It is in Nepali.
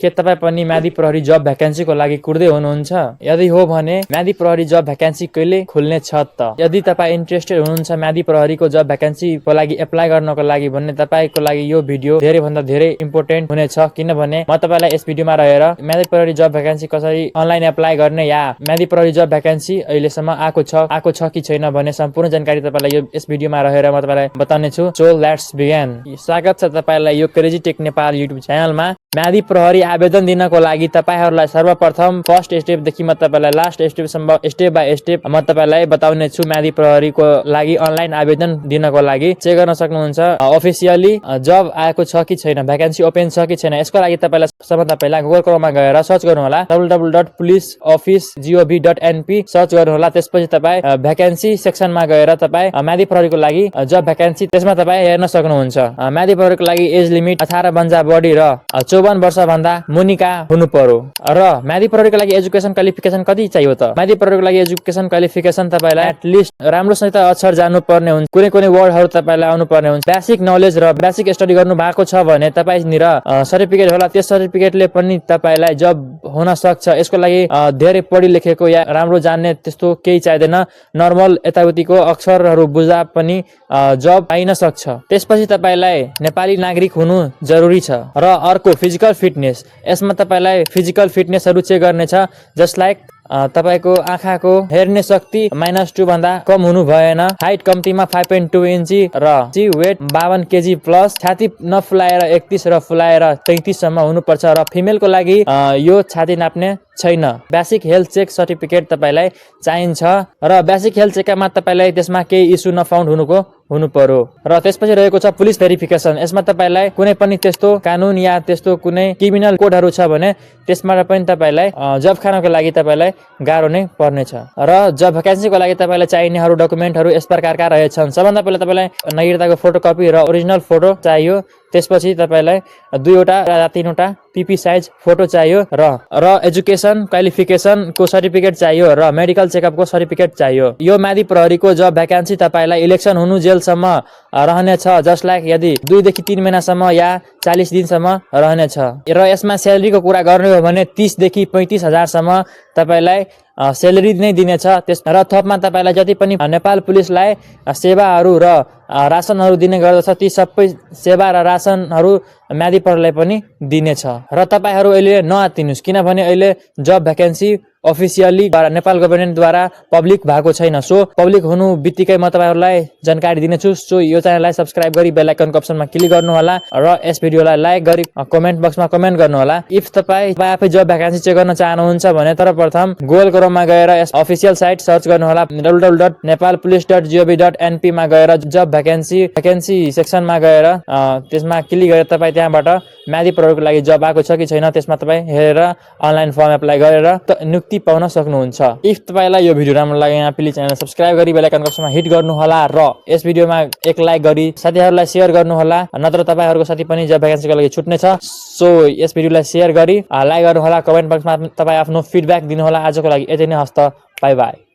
के तपाईँ पनि म्यादी प्रहरी जब भ्याकेन्सीको लागि कुर्दै हुनुहुन्छ? यदि हो भने म्यादी प्रहरी जब भ्याकेन्सी कहिले खुल्ने छ त? यदि तपाईँ इन्ट्रेस्टेड हुनुहुन्छ म्यादी प्रहरीको जब भ्याकेन्सीको लागि एप्लाई गर्नको लागि भने तपाईँको लागि यो भिडियो धेरै भन्दा धेरै इम्पोर्टेन्ट हुनेछ, किनभने म तपाईँलाई यस भिडियोमा रहेर म्यादी प्रहरी जब भ्याकेन्सी कसरी अनलाइन एप्लाई गर्ने या म्यादी प्रहरी जब भ्याकेन्सी अहिलेसम्म आएको छ कि छैन भन्ने सम्पूर्ण जानकारी तपाईँलाई यस भिडियोमा रहेर म तपाईँलाई बताउने छु। So let's begin. स्वागत छ तपाईँलाई यो क्रेजी टेक नेपाल युट्युब च्यानलमा। म्यादी प्रहरी आवेदन दिनको लागि तपाईहरूलाई सर्वप्रथम फर्स्ट स्टेपदेखि म तपाईँलाई लास्ट स्टेपसम्म स्टेप बाई स्टेप म तपाईँलाई बताउने छु। म्यादी प्रहरीको लागि अनलाइन आवेदन दिनको लागि चेक गर्न सक्नुहुन्छ अफिसियली जब आएको छ कि छैन, भ्याकेन्सी ओपन छ कि छैन। यसको लागि तपाईँलाई सबभन्दा पहिला गुगल क्रोममा गएर सर्च गर्नु होला www.policeoffice.gov.np सर्च गर्नु होला। त्यसपछि तपाईँ भ्याकेन्सी सेक्सनमा गएर तपाईँ म्यादी प्रहरीको लागि जब भ्याकेन्सी त्यसमा तपाईँ हेर्न सक्नुहुन्छ। म्यादी प्रहरीको लागि एज लिमिट 18 भन्दा बढी र 54 वर्ष भन्दा मुनिका हुनु पर्यो। र म्यादी प्रहरीको लागि एजुकेसन क्वालिफिकेसन कति चाहियो त? म्यादी प्रहरीको लागि एजुकेसन क्वालिफिकेसन तपाईँलाई एटलिस्ट राम्रोसित अक्षर जान्नु पर्ने हुन्छ, कुनै वर्डहरू तपाईँलाई आउनु पर्ने हुन्छ, बेसिक नलेज र बेसिक स्टडी गर्नु भएको छ भने तपाईँनिर सर्टिफिकेट होला। त्यस सर्टिफिकेटले पनि तपाईँलाई जब हुन सक्छ। यसको लागि धेरै पढी लेखेको या राम्रो जान्ने त्यस्तो केही चाहिँदैन। नर्मल यताउतिको अक्षरहरू बुझ्दा पनि जब पाइन सक्छ। त्यसपछि तपाईँलाई नेपाली नागरिक हुनु जरुरी छ। र अर्को फिजिकल फिटनेस, यसमा तपाईँलाई फिजिकल फिटनेसहरू चेक गर्नेछ। जस्ट लाइक तपाईको आँखाको हेर्ने शक्ति -2 भन्दा कम हुनु भएन, हाइट कम्तीमा 5.2 इन्ची र वेट 52 केजी प्लस, छाती नफुलाएर 31 र फुलाएर 33 सम्म हुनुपर्छ। र फिमेलको लागि यो छाती नाप्ने छैन। बेसिक हेल्थ चेक सर्टिफिकेट तपाईँलाई चाहिन्छ र बेसिक हेल्थ चेकमा तपाईँलाई त्यसमा केही इस्यु नफाउन्ड हुनु पर्यो। र त्यसपछि रहेको छ पुलिस भेरिफिकेसन। यसमा तपाईँलाई कुनै पनि त्यस्तो कानुन या त्यस्तो कुनै क्रिमिनल कोडहरू छ भने त्यसमा पनि तपाईँलाई जब खानको लागि तपाईँलाई गाह्रो नै पर्नेछ। र जब भ्याकेन्सीको लागि तपाईँलाई चाहिनेहरू डकुमेन्टहरू यस प्रकारका रहेछन्। सबभन्दा पहिला तपाईँलाई नागरिकताको फोटोकपी र ओरिजिनल फोटो चाहियो। त्यसपछि तपाईँलाई 2वटा या 3वटा पिपी साइज फोटो चाहियो र एजुकेसन क्वालिफिकेसनको सर्टिफिकेट चाहियो र मेडिकल चेकअपको सर्टिफिकेट चाहियो। यो म्यादी प्रहरीको जब भ्याकेन्सी तपाईँलाई इलेक्सन हुनु जेलसम्म रहनेछ। जस्ट लाइक यदि 2 देखि 3 महिनासम्म या 40 दिनसम्म रहनेछ। र यसमा स्यालेरीको कुरा गर्ने हो भने 30 देखि 35 हजारसम्म तपाईँलाई स्यालेरी नै दिनेछ। र थपमा तपाईँलाई जति पनि नेपाल पुलिसलाई सेवाहरू र रासनहरू दिने गर्दछ ती सबै सेवा र रासनहरू म्यादी प्रहरीलाई पनि दिनेछ। र तपाईँहरू अहिले नआत्तिनुहोस्, किनभने अहिले जब भ्याकेन्सी अफिसियली नेपाल गभर्मेन्टद्वारा पब्लिक भएको छैन। सो पब्लिक हुनु बित्तिकै म तपाईँहरूलाई जानकारी दिनेछु। सो यो च्यानललाई सब्सक्राइब गरी बेल आइकनको अप्सनमा क्लिक गर्नु होला र यस भिडियोलाई लाइक गरी कमेन्ट बक्समा कमेन्ट गर्नु होला। इफ तपाईँ आफै जब भ्याकेन्सी चेक गर्न चाहनुहुन्छ भने सर्वप्रथम गुगल क्रोममा गएर यस अफिसियल साइट सर्च गर्नु होला www.nepalpolice.gov.np मा गएर जब भ्याकेन्सी सेक्सनमा गएर त्यसमा क्लिक गरेर तपाईँ त्यहाँबाट म्यादी प्रहरीको लागि जब आएको छ कि छैन त्यसमा तपाईँ हेरेर अनलाइन फर्म एप्लाई गरेर नियुक्ति पाउन सक्नुहुन्छ। इफ तपाईँलाई यो भिडियो राम्रो लाग्यो यहाँ प्लिज च्यानल सब्सक्राइब गरी बेल आइकनको अप्सनमा हिट गर्नु होला र यस भिडियोमा एक लाइक गरी साथीहरूलाई सेयर गर्नु होला, नत्र तपाईँहरूको साथी पनि जब भ्याकेन्सीको लागि छुट्नेछ। सो यस भिडियोलाई सेयर गरी लाइक गर्नु होला, कमेन्ट बक्समा तपाईँ आफ्नो फिडब्याक दिनु होला। आजको लागि यति नै, हस्त, बाई बाई।